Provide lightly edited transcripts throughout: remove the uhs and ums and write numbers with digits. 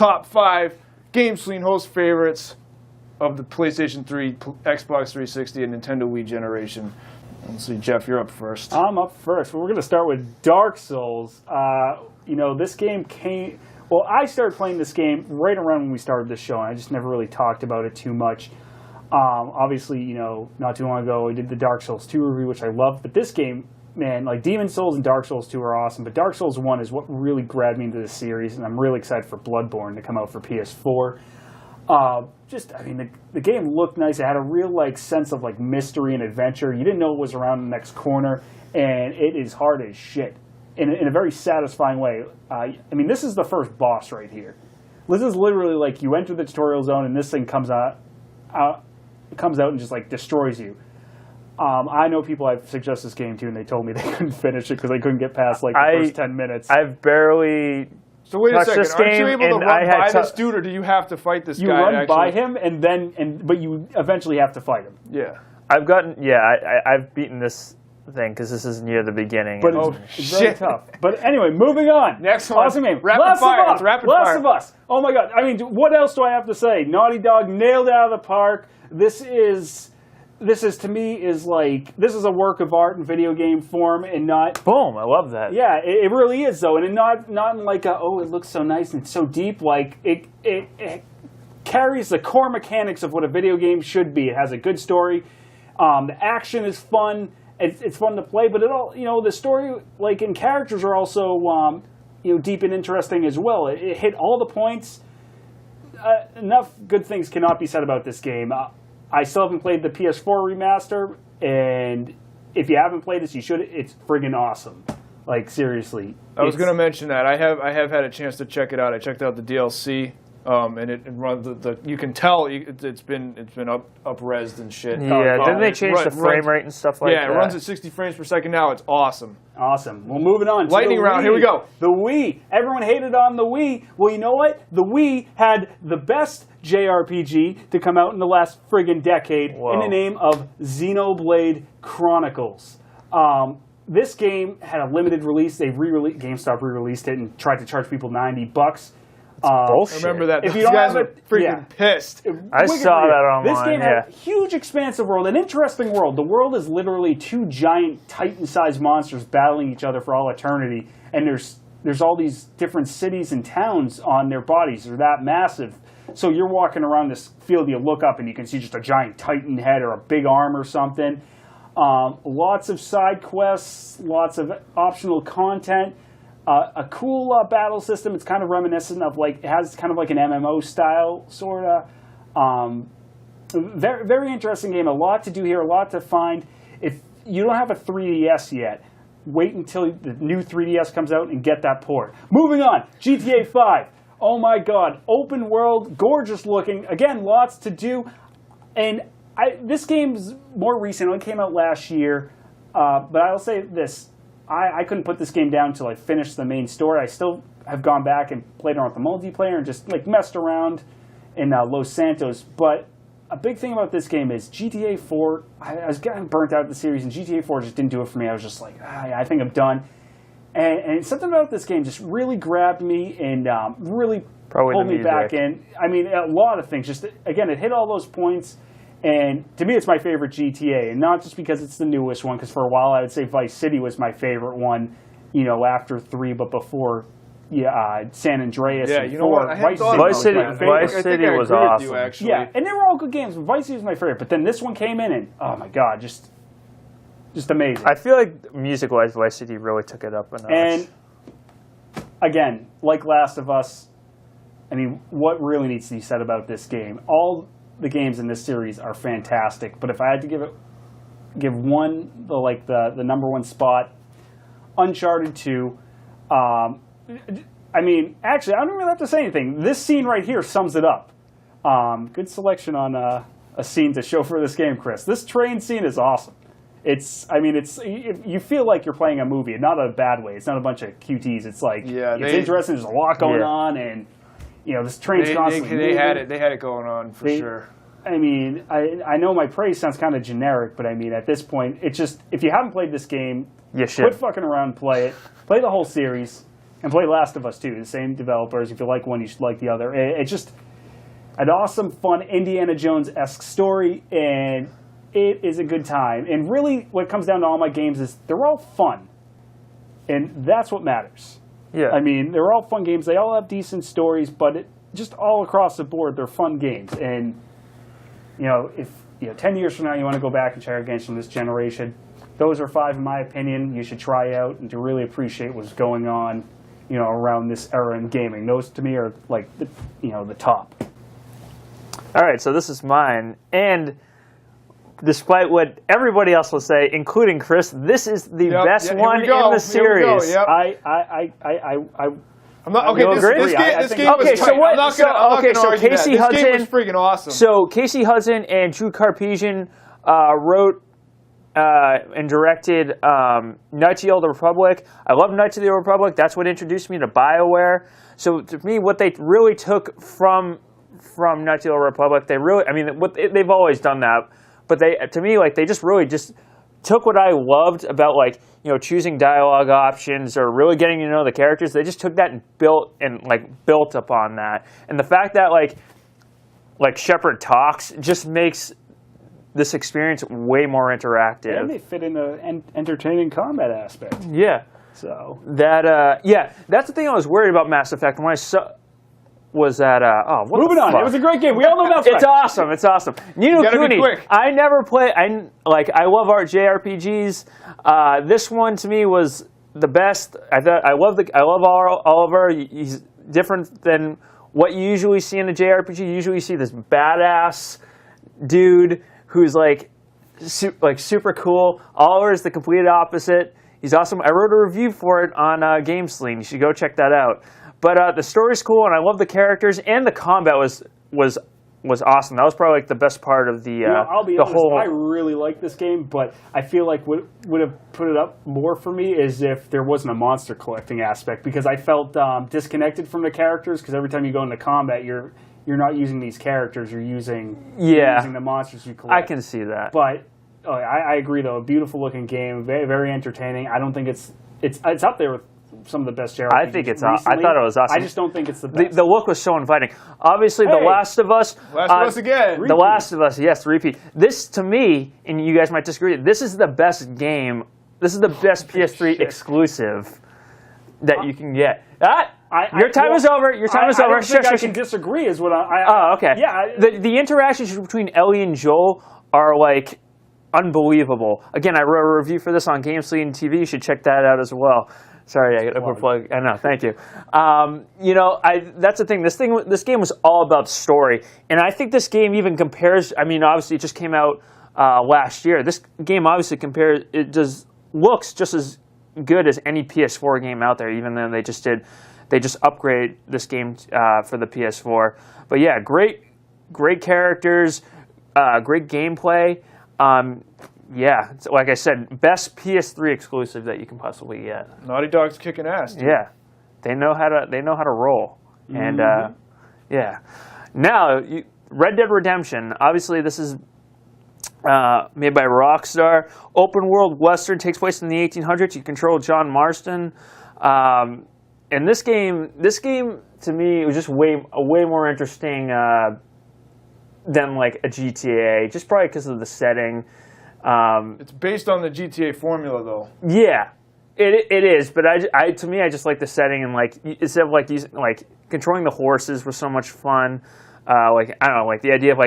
top 5 GameSlean host favorites of the PlayStation 3, Xbox 360, and Nintendo Wii generation. Let's see, Jeff, you're up first. I'm up first. Well, we're going to start with Dark Souls. This game came... Well, I started playing this game right around when we started this show, and I just never really talked about it too much. Obviously, not too long ago, I did the Dark Souls 2 review, which I loved. But this game, man, like Demon Souls and Dark Souls 2 are awesome. But Dark Souls 1 is what really grabbed me into this series, and I'm really excited for Bloodborne to come out for PS4. The game looked nice. It had a real sense of mystery and adventure. You didn't know what was around the next corner, and it is hard as shit in a very satisfying way. This is the first boss right here. This is literally you enter the tutorial zone, and this thing comes out and just destroys you. I know people I've suggested this game to, and they told me they couldn't finish it because they couldn't get past the first 10 minutes. I've barely. So wait a second, this game, aren't you able to run by this dude, or do you have to fight this guy? You run by him, but you eventually have to fight him. Yeah. I've beaten this thing because this is near the beginning. But it's very tough. But anyway, moving on. Next one. Awesome game. Rapid fire. Last of Us. Oh my God. What else do I have to say? Naughty Dog nailed it out of the park. This is to me this is a work of art in video game form and not. Boom! I love that. Yeah, it really is though, and not in it looks so nice and it's so deep. It carries the core mechanics of what a video game should be. It has a good story. The action is fun. It's fun to play, but it all the story and characters are also deep and interesting as well. It hit all the points. Enough good things cannot be said about this game. I still haven't played the PS4 remaster, and if you haven't played this, you should. It's friggin' awesome. Seriously. I was going to mention that. I have had a chance to check it out. I checked out the DLC, and it runs you can tell it's been up-resed and shit. Yeah, didn't they change the frame rate and stuff like that? Yeah, it runs at 60 frames per second now. It's awesome. Awesome. Well, moving on. Lightning round. Here we go. The Wii. Everyone hated on the Wii. Well, you know what? The Wii had the best JRPG to come out in the last friggin' decade in the name of Xenoblade Chronicles. This game had a limited release. GameStop re-released it and tried to charge people $90. Bullshit. I remember that. If Those you don't guys have were freaking pissed. I saw that online. This game had a huge, expansive world, an interesting world. The world is literally 2 giant Titan-sized monsters battling each other for all eternity, and there's all these different cities and towns on their bodies. They're that massive. So you're walking around this field, you look up, and you can see just a giant Titan head or a big arm or something. Lots of side quests, lots of optional content. A cool battle system. It's kind of reminiscent of it has kind of an MMO style sort of. Very, very interesting game. A lot to do here. A lot to find. If you don't have a 3DS yet, wait until the new 3DS comes out and get that port. Moving on. GTA 5. Oh my God. Open world, gorgeous looking. Again, lots to do. And this game's more recent. It came out last year. But I'll say this. I couldn't put this game down until I finished the main story. I still have gone back and played around with the multiplayer and just messed around in Los Santos. But a big thing about this game is GTA 4, I was getting burnt out of the series, and GTA 4 just didn't do it for me. I was just I think I'm done. And something about this game just really grabbed me and really pulled me back in. A lot of things. Just, again, it hit all those points. And to me, it's my favorite GTA, and not just because it's the newest one, because for a while I would say Vice City was my favorite one, after 3, but before San Andreas and 4. Vice City was awesome. Yeah, and they were all good games, but Vice City was my favorite. But then this one came in, and oh my God, just amazing. I feel like music-wise, Vice City really took it up a notch. And again, like Last of Us, what really needs to be said about this game? All the games in this series are fantastic, but if I had to give one the number one spot, Uncharted 2. Actually, I don't really have to say anything. This scene right here sums it up. Good selection on a scene to show for this game, Chris. This train scene is awesome. You feel like you're playing a movie, not in a bad way. It's not a bunch of QTs. It's it's interesting. There's a lot going on, and this train's constantly moving. They had it going on for sure. I know my praise sounds kind of generic, but at this point, it's just, if you haven't played this game, quit fucking around and play it. Play the whole series. And play Last of Us 2, the same developers. If you like one, you should like the other. It's just an awesome, fun Indiana Jones-esque story, and it is a good time. And really, what comes down to all my games is they're all fun. And that's what matters. Yeah. I mean, they're all fun games. They all have decent stories, but just all across the board, they're fun games. And, if 10 years from now you want to go back and check games from this generation, those are 5, in my opinion, you should try out and to really appreciate what's going on, around this era in gaming. Those, to me, are like, the top. All right, so this is mine. And despite what everybody else will say, including Chris, this is the best one in the series. Yep. I'm not okay. This game was tight. I'm not gonna argue Casey that. Hudson, this game was freaking awesome. So Casey Hudson and Drew Karpyshyn wrote and directed Knights of the Old Republic. I love Knights of the Old Republic. That's what introduced me to BioWare. So to me, what they really took from Knights of the Old Republic, they've always done that. But they just really took what I loved about choosing dialogue options or really getting to know the characters. They just took that and built upon that. And the fact that Shepard talks just makes this experience way more interactive. And they fit in an entertaining combat aspect. Yeah. So that's the thing I was worried about Mass Effect when I saw. Was that moving on? It was a great game. We all know Mass Effect. It's awesome. Nino Kuni. I never play. I love our JRPGs. This one to me was the best. I love Oliver. He's different than what you usually see in a JRPG. You usually see this badass dude who's super cool. Oliver is the complete opposite. He's awesome. I wrote a review for it on GameSlean. You should go check that out. But the story's cool, and I love the characters, and the combat was awesome. That was probably the best part of the I'll be honest, whole. I really like this game, but I feel like what would have put it up more for me is if there wasn't a monster collecting aspect, because I felt disconnected from the characters. Because every time you go into combat, you're not using these characters; you're using the monsters you collect. I can see that, but I agree though. A beautiful looking game, very very entertaining. I don't think it's up there with some of the best JRPGs. I think it's. I thought it was awesome. I just don't think it's the best. The look was so inviting. Obviously, The Last of Us. Last of Us again. The Last of Us. Yes, repeat. This to me, and you guys might disagree. This is the best game. This is the best PS3 exclusive that you can get. Your time is over. Your time is over. I don't think I can disagree. Is what I. Oh, okay. Yeah. The interactions between Ellie and Joel are unbelievable. Again, I wrote a review for this on GameSlean TV. You should check that out as well. Sorry, I got to plug. I know. Thank you. That's the thing. This game was all about story, and I think this game even compares. I mean, obviously, it just came out last year. This game obviously compares. It looks just as good as any PS4 game out there. Even though they just upgrade this game for the PS4. But yeah, great characters, great gameplay. Yeah, like I said, best PS3 exclusive that you can possibly get. Naughty Dog's kicking ass, dude. Yeah, they know how to roll, and yeah. Now, Red Dead Redemption. Obviously, this is made by Rockstar. Open world western, takes place in the 1800s. You control John Marston, and this game to me was just way more interesting than a GTA, just probably because of the setting. It's based on the GTA formula, though. Yeah, it is. But to me, I just like the setting, and instead of using controlling the horses was so much fun. I don't know, the idea of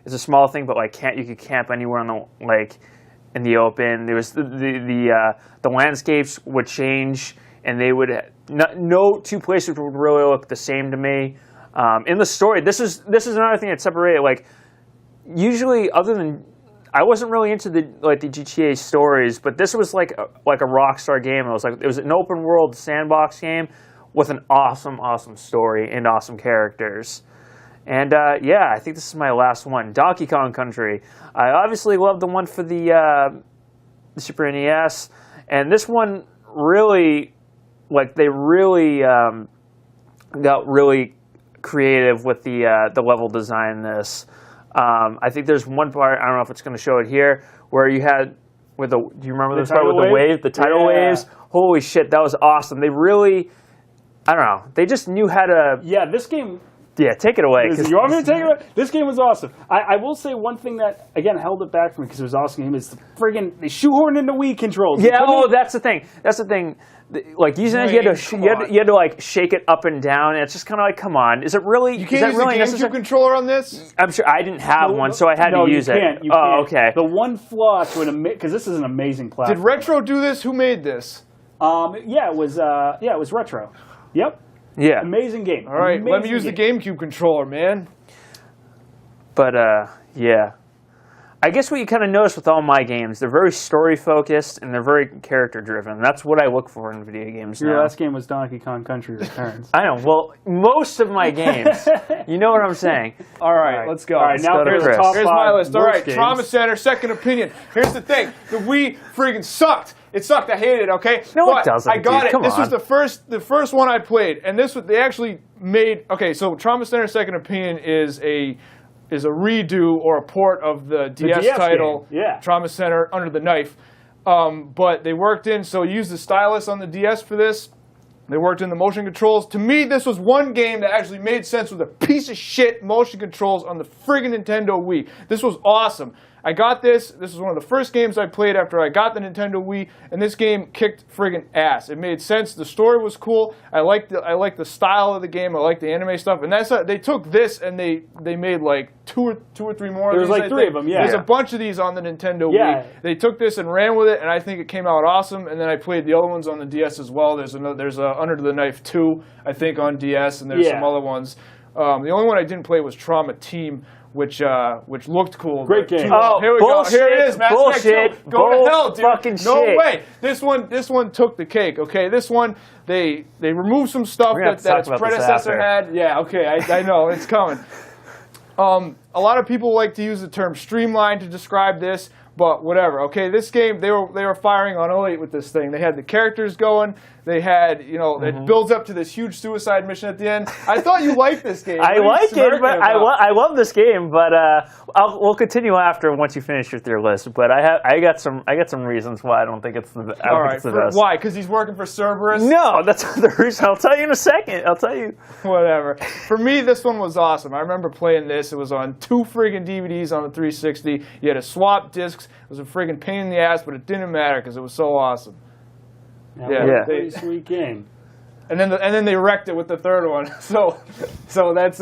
it's a small thing, but you could camp anywhere on the in the open. There was the landscapes would change, and they would no two places would really look the same to me. In the story, this is another thing that separated. Usually, other than I wasn't really into the GTA stories, but this was like a Rockstar game. It was an open world sandbox game with an awesome story and awesome characters. And I think this is my last one, Donkey Kong Country. I obviously love the one for the Super NES, and this one really, they really got really creative with the level design in this. I think there's one part, I don't know if it's going to show it here, where you had do you remember this part with the wave, the tidal waves? Holy shit, that was awesome. They really I don't know. They just knew how to. Yeah, this game. Yeah, take it away. You want me to take it away? This game was awesome. I will say one thing that, again, held it back from me because it was an awesome game is the friggin' they shoehorned into Wii controls. Yeah, that's the thing. That's the thing. Like using it, you had to like shake it up and down. And it's just kind of like, come on, is it really? You can't use the GameCube controller on this. I'm sure I didn't have one, so I had to use you can't, it. You can't. Okay. The one flaw to an because this is an amazing platform. Did Retro do this? Who made this? Yeah, it was Retro. Yep. Yeah. Amazing game. All right, let me use the GameCube controller, man. But yeah. I guess what you kind of notice with all my games, they're very story focused and they're very character driven. That's what I look for in video games now. Your last game was Donkey Kong Country Returns. I know. Well, most of my games. You know what I'm saying. All right, let's go. All right, now here's the top Here's 5 my list. All right, games. Trauma Center, Second Opinion. Here's the thing: the Wii friggin' sucked. It sucked. I hated it. Okay, No, but it doesn't. I got dude. it. Come This on. was the first one I played, and they actually made. Okay, so Trauma Center, Second Opinion is a redo or a port of the DS title, game. Yeah. Trauma Center Under the Knife. But they worked in, so you used the stylus on the DS for this. They worked in the motion controls. To me, this was one game that actually made sense with a piece of shit motion controls on the friggin' Nintendo Wii. This was awesome. I got this. This was one of the first games I played after I got the Nintendo Wii, and this game kicked friggin' ass. It made sense. The story was cool. I liked the style of the game. I liked the anime stuff. And they took this and they made like two or three more. There's of these, like three of them. Yeah. There's a bunch of these on the Nintendo Yeah. Wii. They took this and ran with it, and I think it came out awesome. And then I played the other ones on the DS as well. There's Under the Knife 2, I think, on DS, and there's some other ones. The only one I didn't play was Trauma Team, which looked cool. Great game. Here we bullshit, go. Here it is, Mass Effect 2. bullshit, Go to hell, dude. fucking No shit. way. This one took the cake. Okay, this one they removed some stuff We're gonna have that to its talk about this predecessor after. had. Yeah. Okay, I know it's coming. A lot of people like to use the term streamlined to describe this, but whatever. Okay, this game they were firing on 08 with this thing. They had the characters going. They had, it builds up to this huge suicide mission at the end. I thought you liked this game. I What are you like it, smirking but about? I love this game. But we'll continue after once you finish with your list. But I got some reasons why I don't think it's the best. All right, why? Because he's working for Cerberus? No, that's not the reason. I'll tell you in a second. I'll tell you. Whatever. For me, this one was awesome. I remember playing this. It was on 2 friggin' DVDs on the 360. You had to swap discs. It was a friggin' pain in the ass, but it didn't matter because it was so awesome. Yeah. Pretty sweet game. And then they wrecked it with the third one. So that's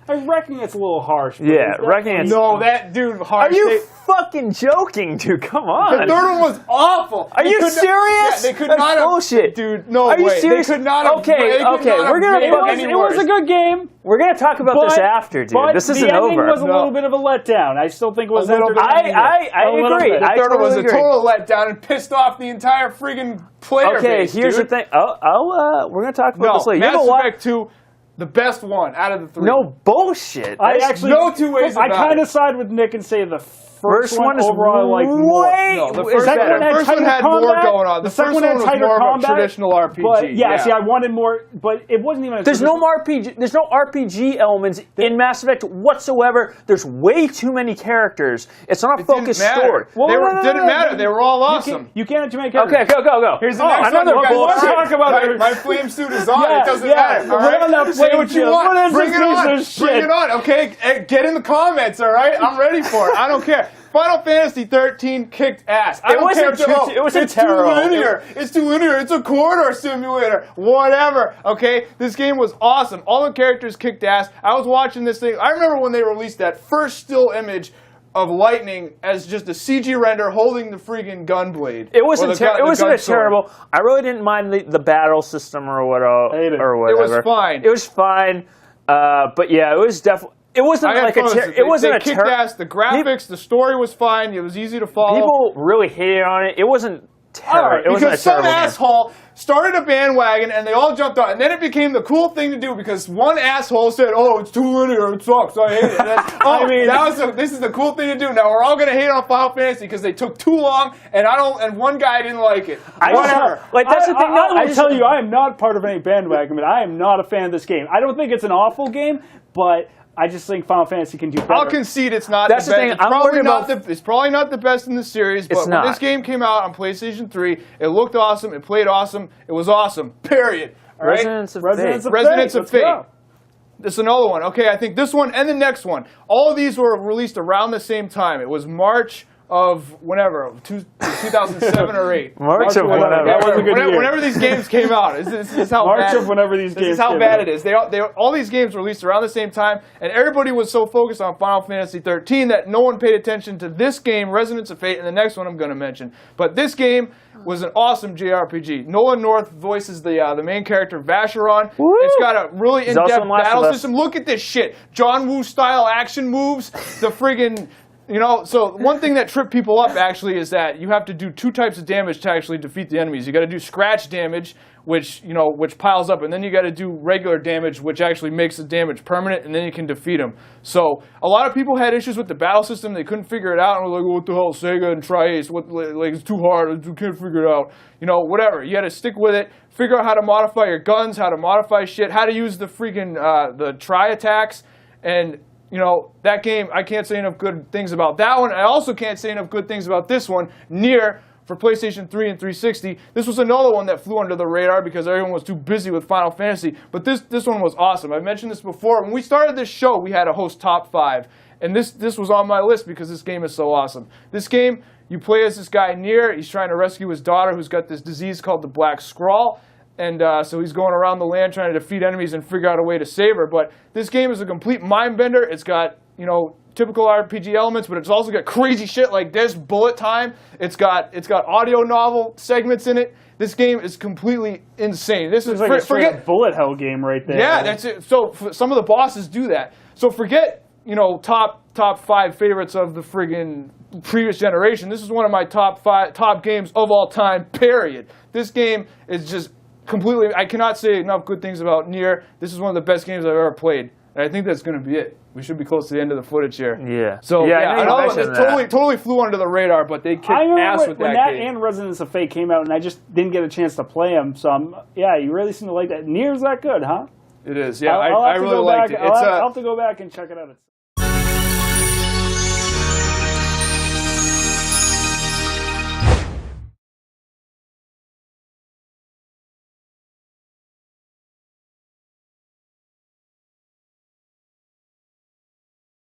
I reckon it's a little harsh. But Yeah, it's reckon it's. no, that dude harsh. Are you fucking joking, dude? Come on. The third one was awful. Are you serious? They could That's not have. bullshit. Dude, no Are you way. serious? They could not have. Okay, they could okay, not we're have gonna made fucking- any It was worse. a good game. We're gonna talk about this after, dude. But This isn't the ending over. was a little bit of a letdown. I still think it was A little bit. entertaining. I A little agree. bit. The I third one was totally a agree. total letdown and pissed off the entire friggin' player Okay, base, here's dude. the thing. We're gonna talk about No, this later. You Mass know what? Effect 2, the best one out of the 3. No bullshit. I There's actually no two ways I about kind it. of side with Nick and say the first one is overall I like more. way. No, the is first that one- gonna- the first one had more going on. The second first one had one was tighter more of a combat, traditional RPG, But yeah. see, I wanted more, but it wasn't even. There's no RPG. There's no RPG elements in Mass Effect whatsoever. There's way too many characters. It's not a It didn't focused matter. story. Didn't matter. They were all awesome. You can't have too many Okay, characters. go. Here's the Oh, next another one. You guys bullshit. wanna Talk about it. my flame suit is on. Yeah, it doesn't yeah. matter. All We're on right. that Say flame what you suit. want. What is Bring this it piece on. of Bring shit? it on. Okay, get in the comments. All right, I'm ready for it. I don't care. Final Fantasy 13 kicked ass. I don't care. It wasn't it's terrible. too linear. It's too linear. It's a corridor simulator. Whatever. Okay, this game was awesome. All the characters kicked ass. I was watching this thing. I remember when they released that first still image of Lightning as just a CG render holding the freaking gunblade. It wasn't. Or the It wasn't gun sword. terrible. I really didn't mind the battle system or whatever. Hate it. Or It whatever. was fine. It was fine. But yeah, it was definitely. It wasn't I had like fun a. with it. It wasn't they a kicked terrible. ass. The graphics, the story was fine. It was easy to follow. People really hated on it. It wasn't terrible. Alright, It wasn't because a some terrible game. asshole started a bandwagon and they all jumped on, and then it became the cool thing to do because one asshole said, "Oh, it's too linear, it sucks, I hate it." And then, this is the cool thing to do. Now we're all gonna hate on Final Fantasy because they took too long, and one guy didn't like it. Whatever. That's the thing. I will tell you, I am not part of any bandwagon, but I am not a fan of this game. I don't think it's an awful game, but I just think Final Fantasy can do better. I'll concede it's not That's the the best. thing, It's I'm probably worried not about- it's probably not the best in the series, but It's when not. this game came out on PlayStation 3, it looked awesome, it played awesome, it was awesome. Period. All right? Resonance of Resonance Fate. of Resonance Fate. of Let's Fate. go. This is another one. Okay, I think this one and the next one. All of these were released around the same time. It was March of whenever, 2007 or 8. March of whatever. That was a good year. Whenever these games came out. This is how March bad, of whenever these this games is how came bad out. it is. All these games were released around the same time, and everybody was so focused on Final Fantasy 13 that no one paid attention to this game, Resonance of Fate, and the next one I'm going to mention. But this game was an awesome JRPG. Nolan North voices the main character Vacheron. Woo! It's got a really He's also in-depth in Last battle of Us. system. Look at this shit. John Woo style action moves. The friggin', so one thing that tripped people up actually is that you have to do 2 types of damage to actually defeat the enemies. You got to do scratch damage, which piles up, and then you got to do regular damage, which actually makes the damage permanent, and then you can defeat them. So a lot of people had issues with the battle system. They couldn't figure it out, and were like, what the hell, Sega and Tri-Ace, it's too hard, I can't figure it out. Whatever. You had to stick with it, figure out how to modify your guns, how to modify shit, how to use the freaking the tri-attacks, and that game, I can't say enough good things about that one. I also can't say enough good things about this one, Nier, for PlayStation 3 and 360. This was another one that flew under the radar because everyone was too busy with Final Fantasy. But this one was awesome. I've mentioned this before. When we started this show, we had a host top 5. And this was on my list because this game is so awesome. This game, you play as this guy Nier. He's trying to rescue his daughter who's got this disease called the Black Scrawl. And so he's going around the land trying to defeat enemies and figure out a way to save her. But this game is a complete mind bender. It's got, typical RPG elements, but it's also got crazy shit like this, bullet time. It's got audio novel segments in it. This game is completely insane. This is It's like a straight bullet hell game right there. Yeah, that's it. So some of the bosses do that. So forget, top 5 favorites of the friggin' previous generation. This is one of my top games of all time, period. This game is just completely, I cannot say enough good things about Nier. This is one of the best games I've ever played. And I think that's going to be it. We should be close to the end of the footage here. Yeah. So, I know you it mentioned that. totally flew under the radar, but they kicked I remember ass with when that that game. and Resonance of Fate came out, and I just didn't get a chance to play them. So you really seem to like that. Nier's that good, huh? It is, yeah. I'll I have to really go liked back- it. I'll have to go back and check it out.